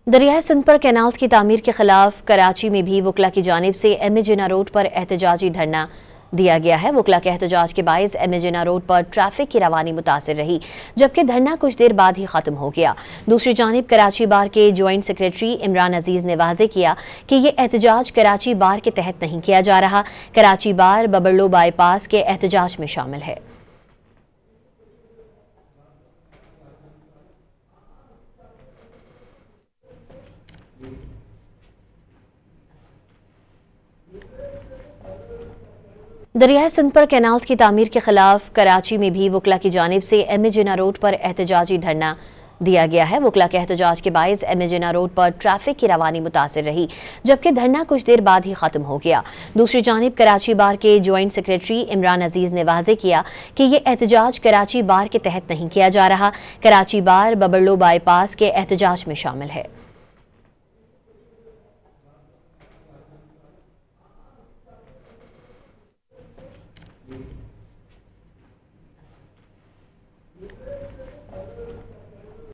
दरियाए सिंध पर कैनाल्स की तामीर के खिलाफ कराची में भी वकला की जानिब से जिन्नाह रोड पर एहतजाजी धरना दिया गया है। वकला के एहतजाज के बायस जिन्नाह रोड पर ट्रैफिक की रवानी मुतासिर रही, जबकि धरना कुछ देर बाद ही खत्म हो गया। दूसरी जानिब कराची बार के ज्वाइंट सेक्रेटरी इमरान अजीज ने वाज़ेह किया कि ये एहतजाज कराची बार के तहत नहीं किया जा रहा। कराची बार बबरलो बाईपास के एहतजाज में शामिल है। दरियाए सिंध पर कैनाल्स की तामीर के खिलाफ कराची में भी वकला की जानिब से जिन्नाह रोड पर एहतजाजी धरना दिया गया है। वकला के एहतजाज के बायस जिन्नाह रोड पर ट्रैफिक की रवानी मुतासिर रही, जबकि धरना कुछ देर बाद ही खत्म हो गया। दूसरी जानिब कराची बार के ज्वाइंट सेक्रेटरी इमरान अजीज ने वाज़ेह किया कि ये एहतजाज कराची बार के तहत नहीं किया जा रहा। कराची बार बबरलो बाईपास के एहतजाज में शामिल है।